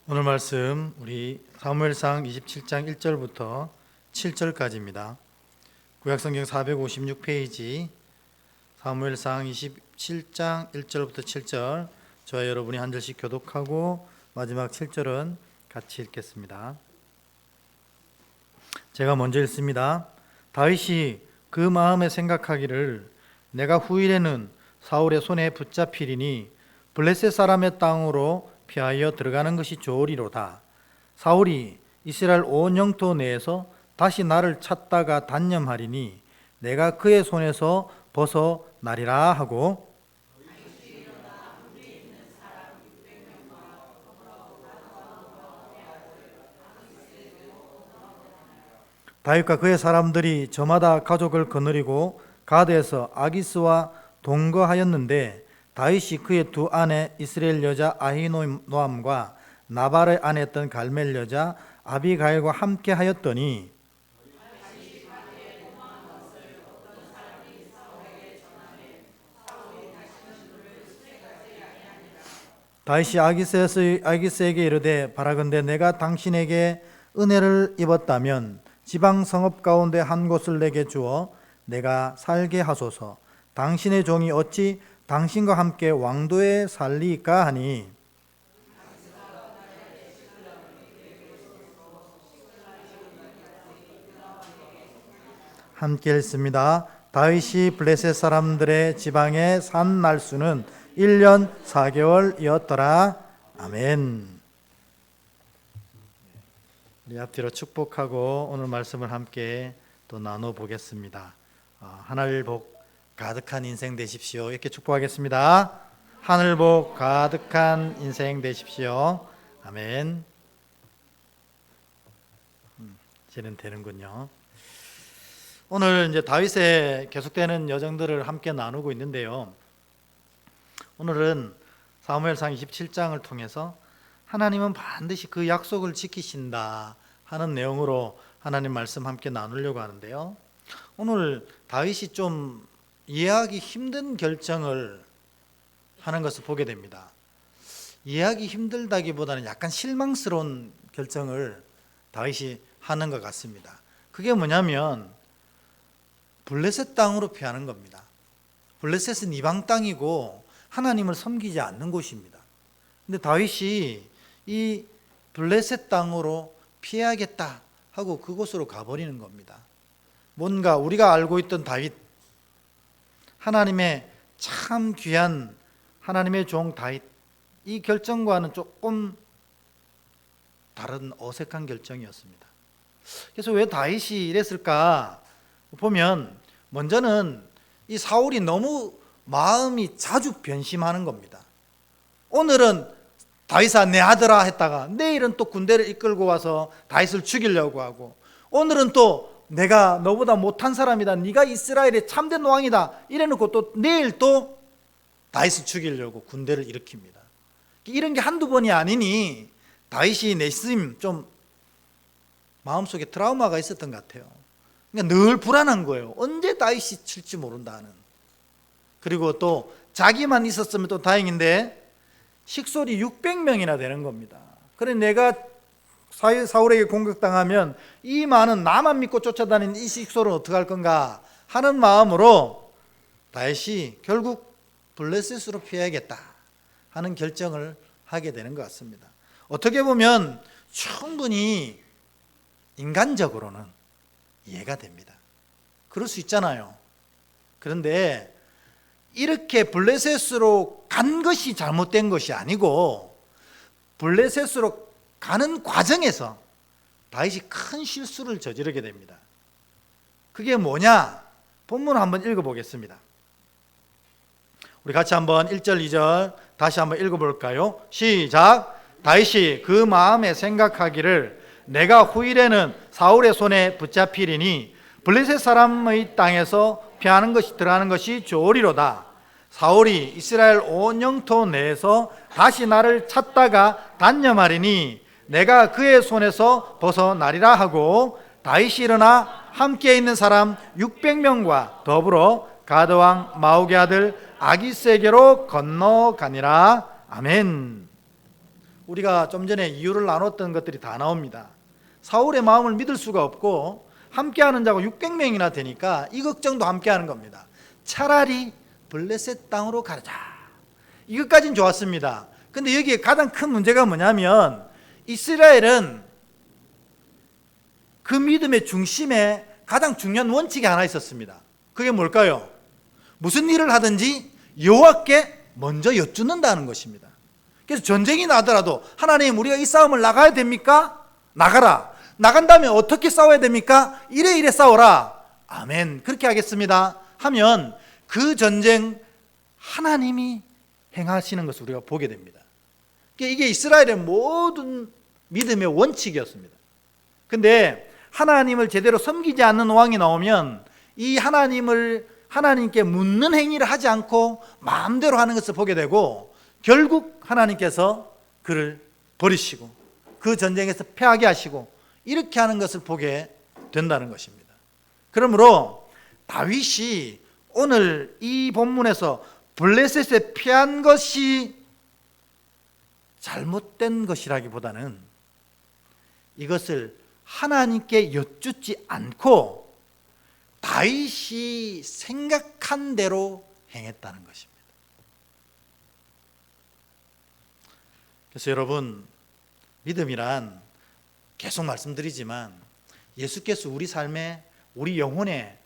오늘 말씀 우리 사무엘상 27장 1절부터 7절까지입니다. 구약성경 456페이지 사무엘상 27장 1절부터 7절 저와 여러분이 한 절씩 교독하고 마지막 7절은 같이 읽겠습니다. 제가 먼저 읽습니다. 다윗이 그 마음에 생각하기를 내가 후일에는 사울의 손에 붙잡히리니 블레셋 사람의 땅으로 피하여 들어가는 것이 좋으리로다. 사울이 이스라엘 온 영토 내에서 다시 나를 찾다가 단념하리니 내가 그의 손에서 벗어나리라 하고, 다윗과 그의 사람들이 저마다 가족을 거느리고 가드에서 아기스와 동거하였는데 다윗이 그의 두 아내 이스라엘 여자 아히노암과 나발의 아내였던 갈멜 여자 아비가일과 함께 하였더니 다윗이 아기스에게 이르되 바라건대 내가 당신에게 은혜를 입었다면 지방 성읍 가운데 한 곳을 내게 주어 내가 살게 하소서. 당신의 종이 어찌 당신과 함께 왕도에 살리까 하니, 함께 읽습니다. 다윗이 블레셋 사람들의 지방에 산 날수는 1년 4개월이었더라. 아멘. 우리 앞뒤로 축복하고 오늘 말씀을 함께 또 나눠보겠습니다. 하늘 복 가득한 인생 되십시오. 이렇게 축복하겠습니다. 하늘 복 가득한 인생 되십시오. 아멘. 이제는 되는군요. 오늘 이제 다윗의 계속되는 여정들을 함께 나누고 있는데요. 오늘은 사무엘상 27장을 통해서 하나님은 반드시 그 약속을 지키신다 하는 내용으로 하나님 말씀 함께 나누려고 하는데요. 오늘 다윗이 좀 이해하기 힘든 결정을 하는 것을 보게 됩니다. 이해하기 힘들다기보다는 약간 실망스러운 결정을 다윗이 하는 것 같습니다. 그게 뭐냐면 블레셋 땅으로 피하는 겁니다. 블레셋은 이방 땅이고 하나님을 섬기지 않는 곳입니다. 근데 다윗이 이 블레셋 땅으로 피해야겠다 하고 그곳으로 가버리는 겁니다. 뭔가 우리가 알고 있던 다윗, 하나님의 참 귀한 하나님의 종 다윗, 이 결정과는 조금 다른 어색한 결정이었습니다. 그래서 왜 다윗이 이랬을까 보면 먼저는 이 사울이 너무 마음이 자주 변심하는 겁니다. 오늘은 다윗아 내 아들아 했다가 내일은 또 군대를 이끌고 와서 다윗을 죽이려고 하고, 오늘은 또 내가 너보다 못한 사람이다, 네가 이스라엘의 참된 왕이다 이래놓고 또 내일 또 다윗을 죽이려고 군대를 일으킵니다. 이런 게 한두 번이 아니니 다윗이 내심 좀 마음속에 트라우마가 있었던 것 같아요. 그러니까 늘 불안한 거예요. 언제 다윗이 칠지 모른다는. 그리고 또 자기만 있었으면 또 다행인데 식솔이 600명이나 되는 겁니다. 그래 내가 사울에게 공격당하면 이 많은 나만 믿고 쫓아다니는 이 식솔은 어떻게 할 건가 하는 마음으로 다윗이 결국 블레셋으로 피해야겠다 하는 결정을 하게 되는 것 같습니다. 어떻게 보면 충분히 인간적으로는 이해가 됩니다. 그럴 수 있잖아요. 그런데 이렇게 블레셋으로 간 것이 잘못된 것이 아니고 블레셋으로 가는 과정에서 다윗이 큰 실수를 저지르게 됩니다. 그게 뭐냐? 본문을 한번 읽어보겠습니다. 우리 같이 한번 1절 2절 다시 한번 읽어볼까요? 시작. 다윗이 그 마음에 생각하기를 내가 후일에는 사울의 손에 붙잡히리니 블레셋 사람의 땅에서 피하는 것이 들어가는 것이 좋으리로다. 사울이 이스라엘 온 영토 내에서 다시 나를 찾다가 단념하리니 내가 그의 손에서 벗어나리라 하고, 다윗이 일어나 함께 있는 사람 600명과 더불어 가드왕 마옥의 아들 아기스에게로 건너가니라. 아멘. 우리가 좀 전에 이유를 나눴던 것들이 다 나옵니다. 사울의 마음을 믿을 수가 없고 함께하는 자가 600명이나 되니까 이 걱정도 함께하는 겁니다. 차라리 블레셋 땅으로 가자. 이것까지는 좋았습니다. 근데 여기에 가장 큰 문제가 뭐냐면 이스라엘은 그 믿음의 중심에 가장 중요한 원칙이 하나 있었습니다. 그게 뭘까요? 무슨 일을 하든지 여호와께 먼저 여쭙는다는 것입니다. 그래서 전쟁이 나더라도 하나님, 우리가 이 싸움을 나가야 됩니까? 나가라. 나간 다음에 어떻게 싸워야 됩니까? 이래 싸워라. 아멘. 그렇게 하겠습니다 하면 그 전쟁 하나님이 행하시는 것을 우리가 보게 됩니다. 이게 이스라엘의 모든 믿음의 원칙이었습니다. 근데 하나님을 제대로 섬기지 않는 왕이 나오면 이 하나님께 묻는 행위를 하지 않고 마음대로 하는 것을 보게 되고, 결국 하나님께서 그를 버리시고 그 전쟁에서 패하게 하시고 이렇게 하는 것을 보게 된다는 것입니다. 그러므로 다윗이 오늘 이 본문에서 블레셋에 피한 것이 잘못된 것이라기보다는 이것을 하나님께 여쭙지 않고 다윗이 생각한 대로 행했다는 것입니다. 그래서 여러분, 믿음이란 계속 말씀드리지만 예수께서 우리 삶에, 우리 영혼에,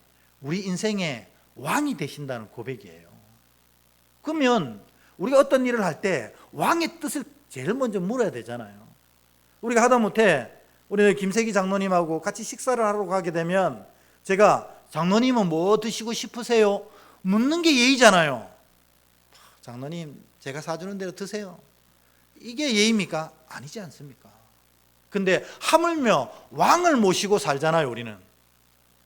우리 인생의 왕이 되신다는 고백이에요. 그러면 우리가 어떤 일을 할 때 왕의 뜻을 제일 먼저 물어야 되잖아요. 우리가 하다못해 우리 김세기 장로님하고 같이 식사를 하러 가게 되면 제가 장로님은 뭐 드시고 싶으세요? 묻는 게 예의잖아요. 장로님, 제가 사주는 대로 드세요. 이게 예의입니까? 아니지 않습니까? 근데 하물며 왕을 모시고 살잖아요, 우리는.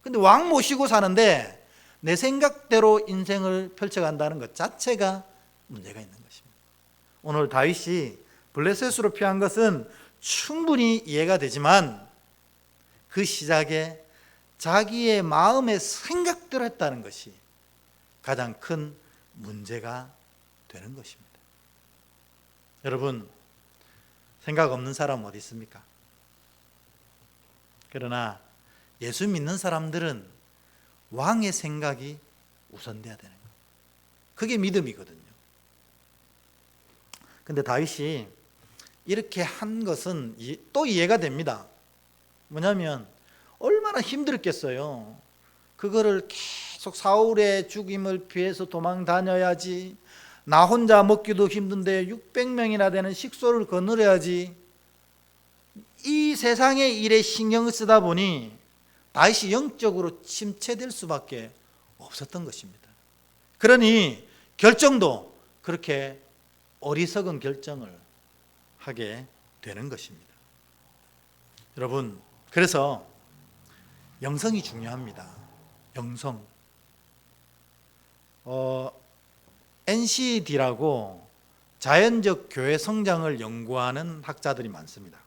근데 왕 모시고 사는데 내 생각대로 인생을 펼쳐간다는 것 자체가 문제가 있는 것입니다. 오늘 다윗이 블레셋으로 피한 것은 충분히 이해가 되지만 그 시작에 자기의 마음의 생각대로 했다는 것이 가장 큰 문제가 되는 것입니다. 여러분, 생각 없는 사람 어디 있습니까? 그러나 예수 믿는 사람들은 왕의 생각이 우선돼야 되는 거예요. 그게 믿음이거든요. 근데 다윗이 이렇게 한 것은 또 이해가 됩니다. 뭐냐면 얼마나 힘들겠어요. 그거를 계속 사울의 죽임을 피해서 도망 다녀야지, 나 혼자 먹기도 힘든데 600명이나 되는 식소를 거느려야지, 이 세상의 일에 신경을 쓰다 보니 다윗이 영적으로 침체될 수밖에 없었던 것입니다. 그러니 결정도 그렇게 어리석은 결정을 하게 되는 것입니다. 여러분, 그래서 영성이 중요합니다. 영성. NCD라고 자연적 교회 성장을 연구하는 학자들이 많습니다.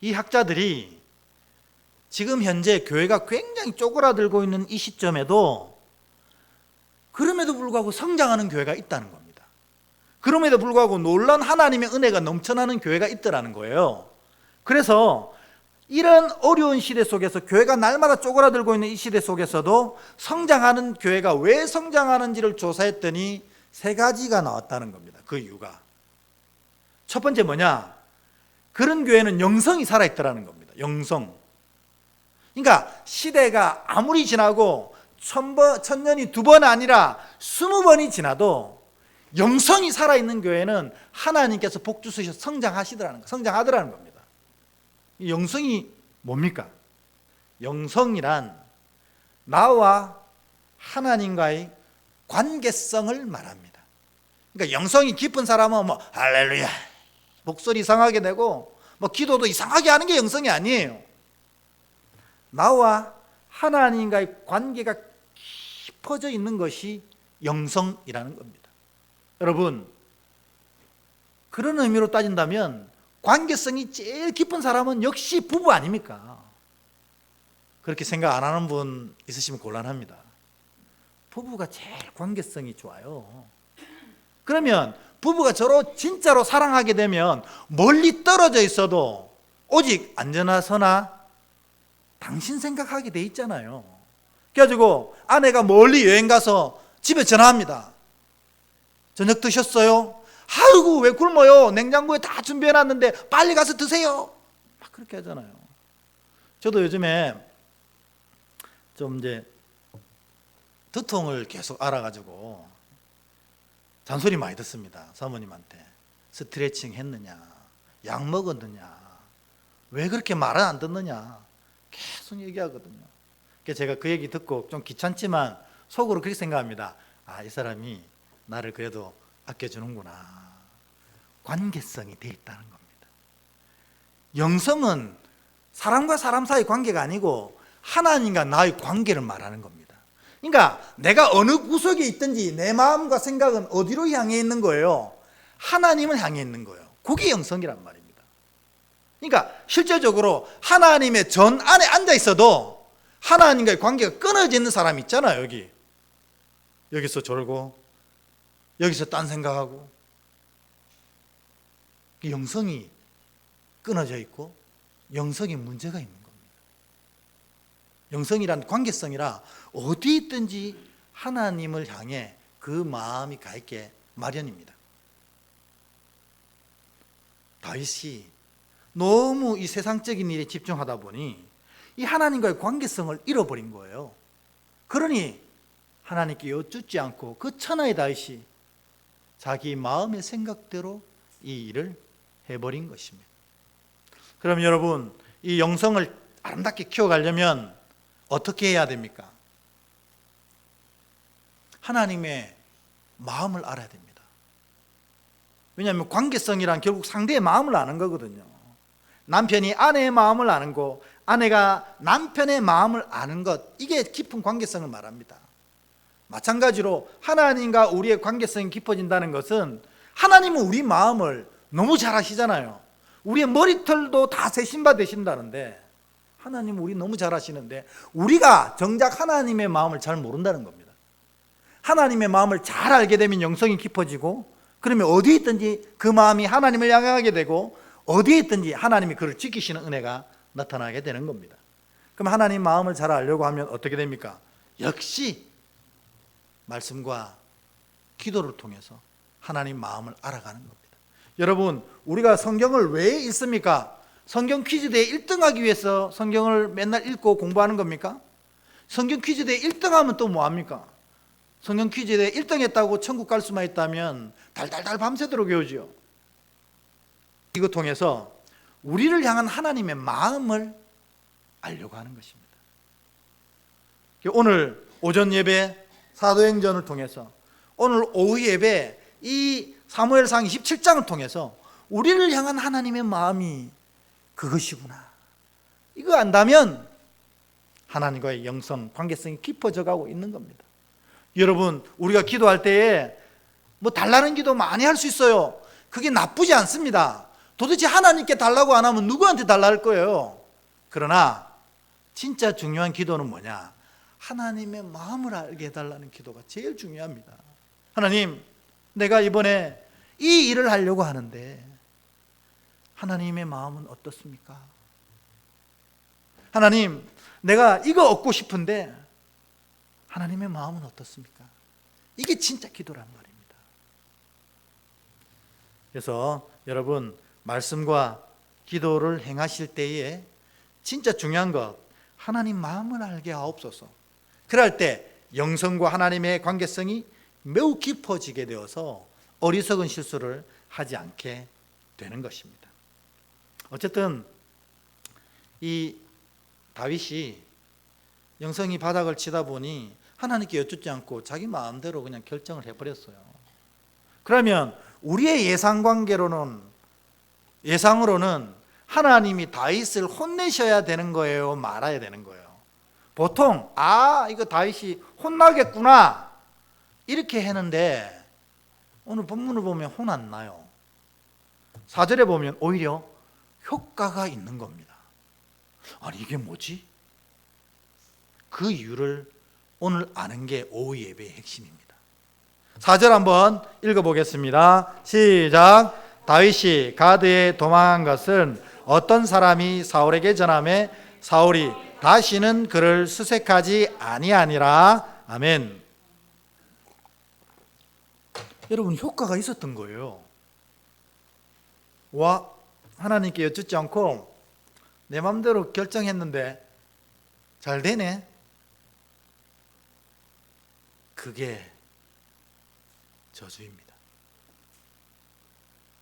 이 학자들이 지금 현재 교회가 굉장히 쪼그라들고 있는 이 시점에도 그럼에도 불구하고 성장하는 교회가 있다는 겁니다. 그럼에도 불구하고 놀라운 하나님의 은혜가 넘쳐나는 교회가 있더라는 거예요. 그래서 이런 어려운 시대 속에서, 교회가 날마다 쪼그라들고 있는 이 시대 속에서도 성장하는 교회가 왜 성장하는지를 조사했더니 3가지가 나왔다는 겁니다. 그 이유가. 첫 번째 뭐냐? 그런 교회는 영성이 살아있더라는 겁니다. 영성. 그러니까 시대가 아무리 지나고 1000년이 2번 아니라 20번이 지나도 영성이 살아있는 교회는 하나님께서 복 주셔서 성장하더라는 겁니다. 이 영성이 뭡니까? 영성이란 나와 하나님과의 관계성을 말합니다. 그러니까 영성이 깊은 사람은 뭐 할렐루야 목소리 이상하게 내고 뭐 기도도 이상하게 하는 게 영성이 아니에요. 나와 하나님과의 관계가 깊어져 있는 것이 영성이라는 겁니다. 여러분, 그런 의미로 따진다면 관계성이 제일 깊은 사람은 역시 부부 아닙니까? 그렇게 생각 안 하는 분 있으시면 곤란합니다. 부부가 제일 관계성이 좋아요. 그러면 부부가 서로 진짜로 사랑하게 되면 멀리 떨어져 있어도 오직 안전하 서나 당신 생각하게 돼 있잖아요. 그래가지고 아내가 멀리 여행 가서 집에 전화합니다. 저녁 드셨어요? 아이고 왜 굶어요? 냉장고에 다 준비해놨는데 빨리 가서 드세요. 막 그렇게 하잖아요. 저도 요즘에 좀 이제 두통을 계속 알아가지고 잔소리 많이 듣습니다. 사모님한테. 스트레칭 했느냐, 약 먹었느냐, 왜 그렇게 말을 안 듣느냐 계속 얘기하거든요. 그래서 제가 그 얘기 듣고 좀 귀찮지만 속으로 그렇게 생각합니다. 아, 이 사람이 나를 그래도 아껴주는구나. 관계성이 돼 있다는 겁니다. 영성은 사람과 사람 사이 관계가 아니고 하나님과 나의 관계를 말하는 겁니다. 그러니까 내가 어느 구석에 있든지 내 마음과 생각은 어디로 향해 있는 거예요? 하나님을 향해 있는 거예요. 그게 영성이란 말입니다. 그러니까 실제적으로 하나님의 전 안에 앉아 있어도 하나님과의 관계가 끊어져 있는 사람 있잖아요. 여기서 졸고 여기서 딴 생각하고 영성이 끊어져 있고 영성이 문제가 있는 겁니다. 영성이란 관계성이라 어디 있든지 하나님을 향해 그 마음이 가 있게 마련입니다. 다윗이 너무 이 세상적인 일에 집중하다 보니 이 하나님과의 관계성을 잃어버린 거예요. 그러니 하나님께 여쭙지 않고 그 천하의 다윗이 자기 마음의 생각대로 이 일을 해버린 것입니다. 그럼 여러분, 이 영성을 아름답게 키워가려면 어떻게 해야 됩니까? 하나님의 마음을 알아야 됩니다. 왜냐하면 관계성이란 결국 상대의 마음을 아는 거거든요. 남편이 아내의 마음을 아는 거, 아내가 남편의 마음을 아는 것, 이게 깊은 관계성을 말합니다. 마찬가지로 하나님과 우리의 관계성이 깊어진다는 것은 하나님은 우리 마음을 너무 잘 아시잖아요. 우리의 머리털도 다 세신바 되신다는데 하나님은 우리 너무 잘 아시는데 우리가 정작 하나님의 마음을 잘 모른다는 겁니다. 하나님의 마음을 잘 알게 되면 영성이 깊어지고, 그러면 어디에 있든지 그 마음이 하나님을 향하게 되고 어디에 있든지 하나님이 그를 지키시는 은혜가 나타나게 되는 겁니다. 그럼 하나님 마음을 잘 알려고 하면 어떻게 됩니까? 역시 말씀과 기도를 통해서 하나님 마음을 알아가는 겁니다. 여러분, 우리가 성경을 왜 읽습니까? 성경 퀴즈대회 1등하기 위해서 성경을 맨날 읽고 공부하는 겁니까? 성경 퀴즈대회 1등하면 또 뭐합니까? 성경 퀴즈대회 1등했다고 천국 갈 수만 있다면 달달달 밤새도록 외우지요. 이거 통해서 우리를 향한 하나님의 마음을 알려고 하는 것입니다. 오늘 오전 예배 사도행전을 통해서, 오늘 오후 예배 이 사무엘상 27장을 통해서 우리를 향한 하나님의 마음이 그것이구나, 이거 안다면 하나님과의 영성, 관계성이 깊어져 가고 있는 겁니다. 여러분, 우리가 기도할 때에 뭐 달라는 기도 많이 할 수 있어요. 그게 나쁘지 않습니다. 도대체 하나님께 달라고 안 하면 누구한테 달라 할 거예요? 그러나 진짜 중요한 기도는 뭐냐? 하나님의 마음을 알게 해달라는 기도가 제일 중요합니다. 하나님, 내가 이번에 이 일을 하려고 하는데 하나님의 마음은 어떻습니까? 하나님, 내가 이거 얻고 싶은데 하나님의 마음은 어떻습니까? 이게 진짜 기도란 말입니다. 그래서 여러분, 말씀과 기도를 행하실 때에 진짜 중요한 것, 하나님 마음을 알게 하옵소서. 그럴 때 영성과 하나님의 관계성이 매우 깊어지게 되어서 어리석은 실수를 하지 않게 되는 것입니다. 어쨌든 이 다윗이 영성이 바닥을 치다 보니 하나님께 여쭙지 않고 자기 마음대로 그냥 결정을 해버렸어요. 그러면 우리의 예상으로는 하나님이 다윗을 혼내셔야 되는 거예요, 말아야 되는 거예요? 보통 이거 다윗이 혼나겠구나 이렇게 했는데 오늘 본문을 보면 혼 안 나요. 4절에 보면 오히려 효과가 있는 겁니다. 아니, 이게 뭐지? 그 이유를 오늘 아는 게 오후 예배의 핵심입니다. 4절 한번 읽어보겠습니다. 시작. 다윗이 가드에 도망한 것은 어떤 사람이 사울에게 전하매 사울이 다시는 그를 수색하지 아니하니라. 아멘. 여러분, 효과가 있었던 거예요. 와, 하나님께 여쭙지 않고 내 마음대로 결정했는데 잘 되네. 그게 저주입니다.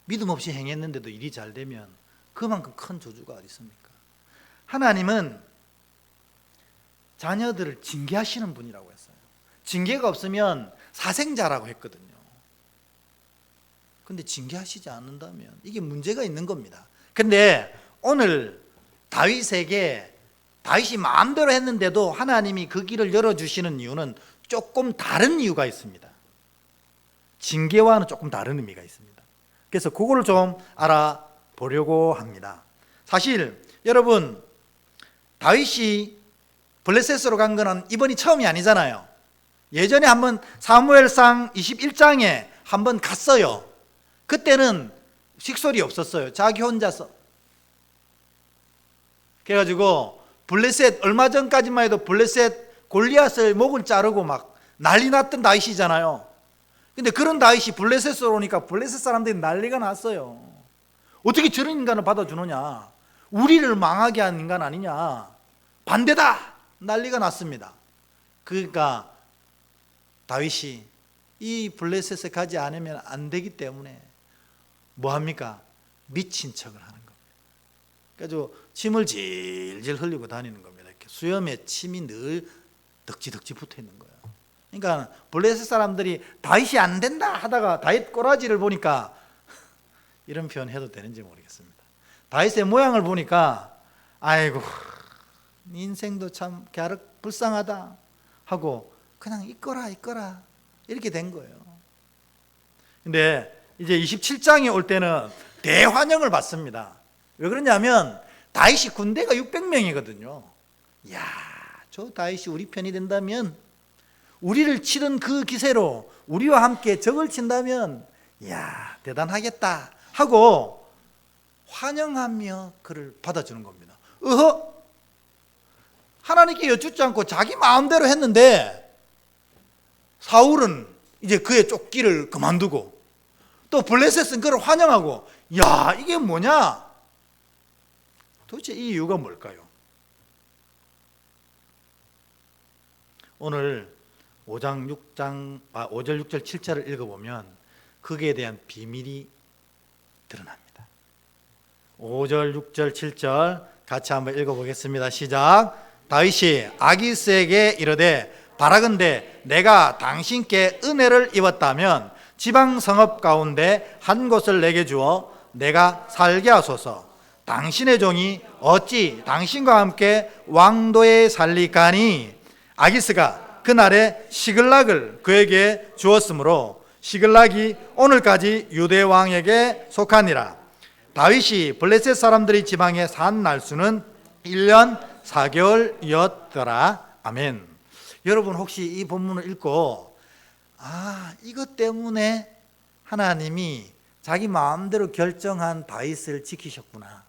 믿음 없이 행했는데도 일이 잘 되면 그만큼 큰 저주가 어디 있습니까? 하나님은 자녀들을 징계하시는 분이라고 했어요. 징계가 없으면 사생자라고 했거든요. 근데 징계하시지 않는다면 이게 문제가 있는 겁니다. 근데 오늘 다윗이 마음대로 했는데도 하나님이 그 길을 열어주시는 이유는 조금 다른 이유가 있습니다. 징계와는 조금 다른 의미가 있습니다. 그래서 그거를 좀 알아보려고 합니다. 사실 여러분, 다윗이 블레셋으로 간 거는 이번이 처음이 아니잖아요. 예전에 한번 사무엘상 21장에 한번 갔어요. 그때는 식솔이 없었어요. 자기 혼자서. 그래가지고 블레셋, 얼마 전까지만 해도 블레셋 골리앗을 목을 자르고 막 난리 났던 다윗이잖아요. 근데 그런 다윗이 블레셋으로 오니까 블레셋 사람들이 난리가 났어요. 어떻게 저런 인간을 받아주느냐, 우리를 망하게 한 인간 아니냐, 반대다, 난리가 났습니다. 그러니까 다윗이 이 블레셋에 가지 않으면 안 되기 때문에 뭐합니까? 미친 척을 하는 겁니다. 그래서 침을 질질 흘리고 다니는 겁니다. 이렇게 수염에 침이 늘 덕지덕지 붙어 있는 거예요. 그러니까 블레셋 사람들이 다윗이 안 된다 하다가 다윗 꼬라지를 보니까 이런 표현 해도 되는지 모르겠습니다. 다윗의 모양을 보니까 아이고 인생도 참 갸륵 불쌍하다 하고 그냥 있거라 이렇게 된 거예요. 근데 이제 27장에 올 때는 대환영을 받습니다. 왜 그러냐면 다윗이 군대가 600명이거든요. 이야, 저 다윗이 우리 편이 된다면, 우리를 치던 그 기세로 우리와 함께 적을 친다면 이야, 대단하겠다 하고 환영하며 그를 받아주는 겁니다. 하나님께 여쭙지 않고 자기 마음대로 했는데 사울은 이제 그의 쫓기를 그만두고 또 블레셋은 그를 환영하고, 야, 이게 뭐냐? 도대체 이 이유가 뭘까요? 오늘 5절, 6절, 7절을 읽어보면 거기에 대한 비밀이 드러납니다. 5절, 6절, 7절 같이 한번 읽어보겠습니다. 시작. 다윗이 아기스에게 이르되 바라건대 내가 당신께 은혜를 입었다면 지방 성읍 가운데 한 곳을 내게 주어 내가 살게 하소서. 당신의 종이 어찌 당신과 함께 왕도에 살리까니. 아기스가 그날에 시글락을 그에게 주었으므로 시글락이 오늘까지 유대 왕에게 속하니라. 다윗이 블레셋 사람들이 지방에 산 날수는 1년 4개월이었더라. 아멘. 여러분 혹시 이 본문을 읽고 이것 때문에 하나님이 자기 마음대로 결정한 다윗을 지키셨구나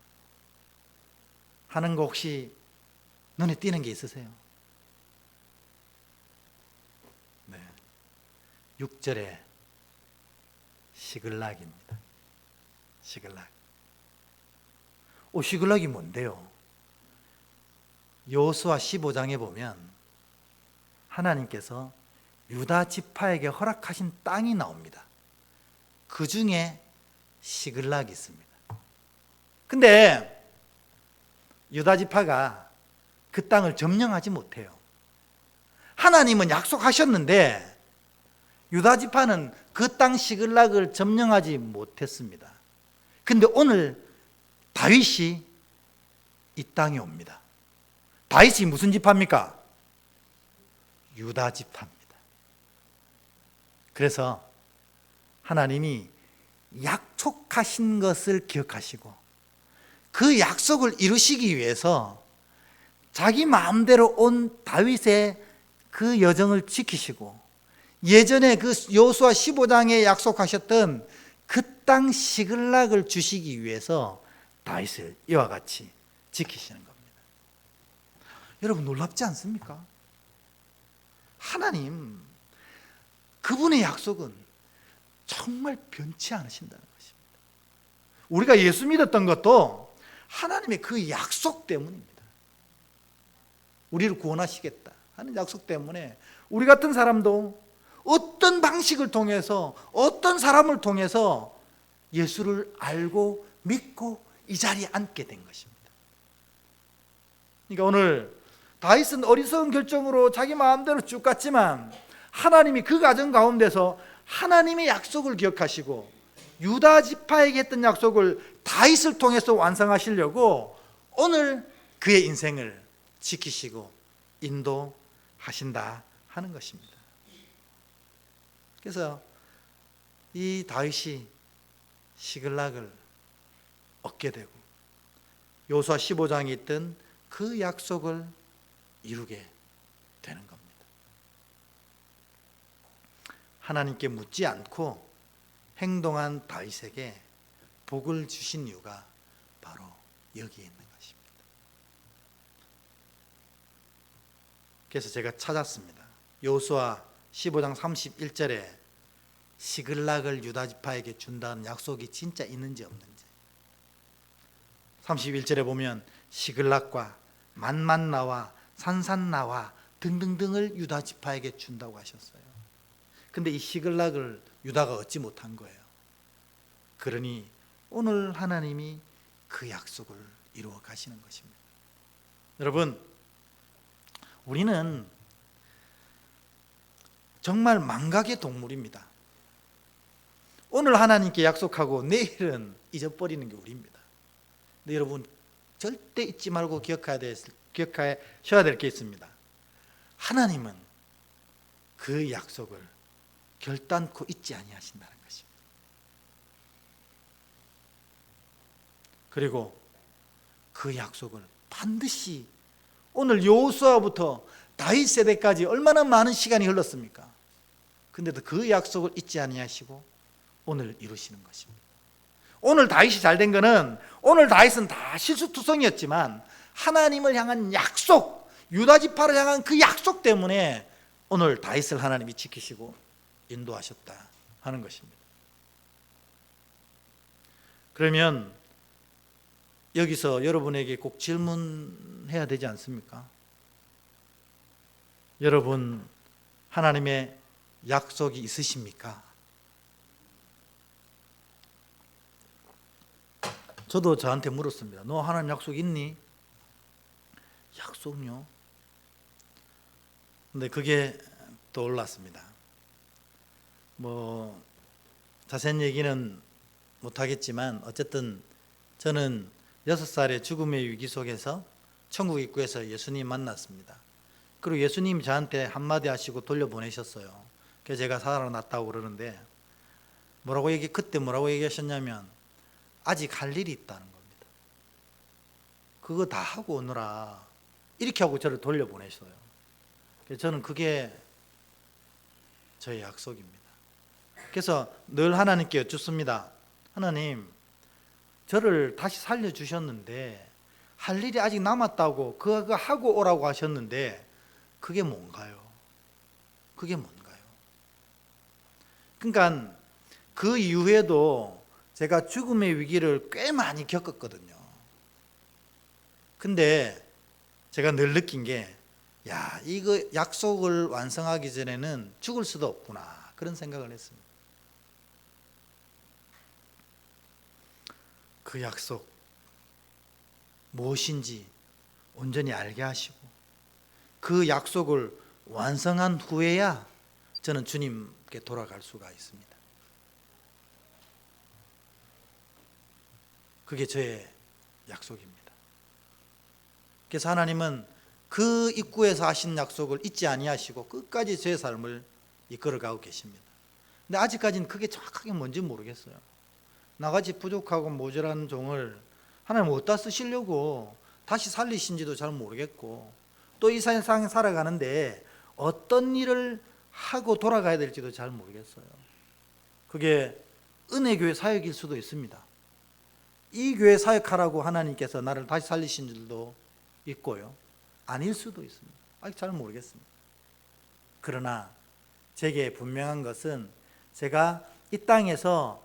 하는 거 혹시 눈에 띄는 게 있으세요? 네, 6절에 시글락입니다. 시글락. 시글락이 뭔데요? 여호수아 15장에 보면 하나님께서 유다 지파에게 허락하신 땅이 나옵니다. 그 중에 시글락이 있습니다. 근데 유다 지파가 그 땅을 점령하지 못해요. 하나님은 약속하셨는데 유다 지파는 그 땅 시글락을 점령하지 못했습니다. 근데 오늘 다윗이 이 땅에 옵니다. 다윗이 무슨 지파입니까? 유다 지파입니다. 그래서 하나님이 약속하신 것을 기억하시고 그 약속을 이루시기 위해서 자기 마음대로 온 다윗의 그 여정을 지키시고 예전에 그 여호수아 15장에 약속하셨던 그 땅 시글락을 주시기 위해서 다윗을 이와 같이 지키시는 겁니다. 여러분 놀랍지 않습니까? 하나님, 그분의 약속은 정말 변치 않으신다는 것입니다. 우리가 예수 믿었던 것도 하나님의 그 약속 때문입니다. 우리를 구원하시겠다 하는 약속 때문에 우리 같은 사람도 어떤 방식을 통해서, 어떤 사람을 통해서 예수를 알고 믿고 이 자리에 앉게 된 것입니다. 그러니까 오늘 다윗은 어리석은 결정으로 자기 마음대로 쭉 갔지만 하나님이 그 과정 가운데서 하나님의 약속을 기억하시고 유다 지파에게 했던 약속을 다윗을 통해서 완성하시려고 오늘 그의 인생을 지키시고 인도하신다 하는 것입니다. 그래서 이 다윗이 시글락을 얻게 되고 여호수아 15장에 있던 그 약속을 이루게 되는 겁니다. 하나님께 묻지 않고 행동한 다윗에게 복을 주신 이유가 바로 여기에 있는 것입니다. 그래서 제가 찾았습니다. 여호수아 15장 31절에 시글락을 유다 지파에게 준다는 약속이 진짜 있는지 없는지. 31절에 보면 시글락과 만만나와 산산나와 등등등을 유다 지파에게 준다고 하셨어요. 근데 이 시글락을 유다가 얻지 못한 거예요. 그러니 오늘 하나님이 그 약속을 이루어 가시는 것입니다. 여러분, 우리는 정말 망각의 동물입니다. 오늘 하나님께 약속하고 내일은 잊어버리는 게 우리입니다. 근데 여러분 절대 잊지 말고 기억하셔야 될 게 있습니다. 하나님은 그 약속을 결단코 잊지 아니하신다는 것입니다. 그리고 그 약속을 반드시 오늘 여호수아부터 다윗 세대까지 얼마나 많은 시간이 흘렀습니까? 근데도 그 약속을 잊지 아니하시고 오늘 이루시는 것입니다. 오늘 다윗이 잘된 거는 오늘 다윗은 다 실수투성이었지만 하나님을 향한 약속, 유다 지파를 향한 그 약속 때문에 오늘 다윗을 하나님이 지키시고 인도하셨다 하는 것입니다. 그러면 여기서 여러분에게 꼭 질문해야 되지 않습니까? 여러분 하나님의 약속이 있으십니까? 저도 저한테 물었습니다. 너 하나님 약속 있니? 약속요? 근데 그게 떠올랐습니다. 자세한 얘기는 못하겠지만 어쨌든 저는 6살의 죽음의 위기 속에서 천국 입구에서 예수님 만났습니다. 그리고 예수님이 저한테 한마디 하시고 돌려보내셨어요. 그래서 제가 살아났다고 그러는데 그때 뭐라고 얘기하셨냐면 아직 할 일이 있다는 겁니다. 그거 다 하고 오느라 이렇게 하고 저를 돌려보내셔요. 그래서 저는 그게 저의 약속입니다. 그래서 늘 하나님께 여쭙습니다. 하나님, 저를 다시 살려주셨는데 할 일이 아직 남았다고 그거 하고 오라고 하셨는데 그게 뭔가요? 그게 뭔가요? 그러니까 그 이후에도 제가 죽음의 위기를 꽤 많이 겪었거든요. 근데 제가 늘 느낀 게 이거 약속을 완성하기 전에는 죽을 수도 없구나 그런 생각을 했습니다. 그 약속 무엇인지 온전히 알게 하시고 그 약속을 완성한 후에야 저는 주님께 돌아갈 수가 있습니다. 그게 저의 약속입니다. 그래서 하나님은 그 입구에서 하신 약속을 잊지 아니하시고 끝까지 제 삶을 이끌어가고 계십니다. 근데 아직까지는 그게 정확하게 뭔지 모르겠어요. 나같이 부족하고 모자란 종을 하나님 어디다 쓰시려고 다시 살리신지도 잘 모르겠고 또 이 세상에 살아가는데 어떤 일을 하고 돌아가야 될지도 잘 모르겠어요. 그게 은혜교회 사역일 수도 있습니다. 이 교회 사역하라고 하나님께서 나를 다시 살리신 줄도 있고요. 아닐 수도 있습니다. 아직 잘 모르겠습니다. 그러나 제게 분명한 것은 제가 이 땅에서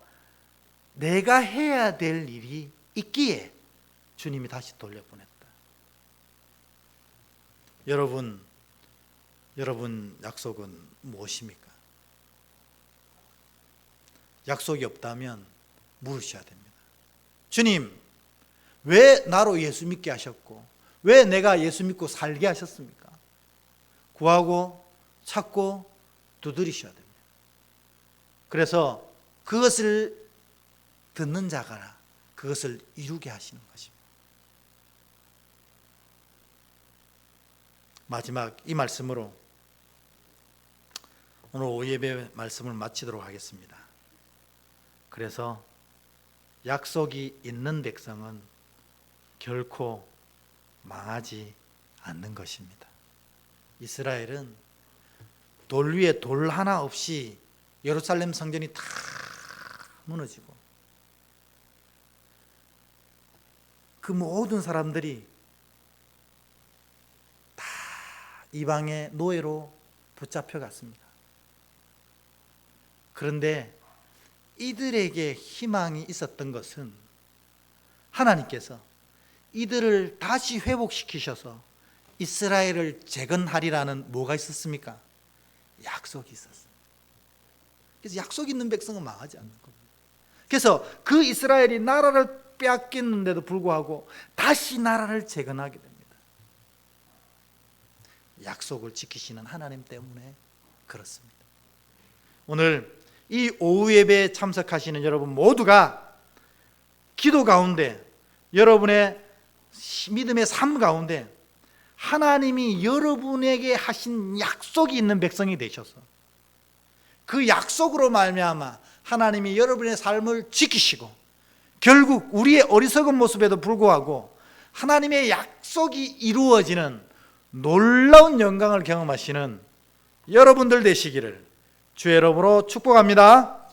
내가 해야 될 일이 있기에 주님이 다시 돌려보냈다. 여러분 약속은 무엇입니까? 약속이 없다면 물으셔야 됩니다. 주님, 왜 나로 예수 믿게 하셨고 왜 내가 예수 믿고 살게 하셨습니까? 구하고 찾고 두드리셔야 됩니다. 그래서 그것을 듣는 자가 그것을 이루게 하시는 것입니다. 마지막 이 말씀으로 오늘 오후 예배 말씀을 마치도록 하겠습니다. 그래서 약속이 있는 백성은 결코 망하지 않는 것입니다. 이스라엘은 돌 위에 돌 하나 없이 예루살렘 성전이 다 무너지고 그 모든 사람들이 다 이방의 노예로 붙잡혀 갔습니다. 그런데 이들에게 희망이 있었던 것은 하나님께서 이들을 다시 회복시키셔서 이스라엘을 재건하리라는 뭐가 있었습니까? 약속이 있었습니다. 그래서 약속 있는 백성은 망하지 않는 겁니다. 그래서 그 이스라엘이 나라를 빼앗겼는데도 불구하고 다시 나라를 재건하게 됩니다. 약속을 지키시는 하나님 때문에 그렇습니다. 오늘 이 오후 예배에 참석하시는 여러분 모두가 기도 가운데 여러분의 믿음의 삶 가운데 하나님이 여러분에게 하신 약속이 있는 백성이 되셔서 그 약속으로 말미암아 하나님이 여러분의 삶을 지키시고 결국 우리의 어리석은 모습에도 불구하고 하나님의 약속이 이루어지는 놀라운 영광을 경험하시는 여러분들 되시기를 주의 이름으로 축복합니다.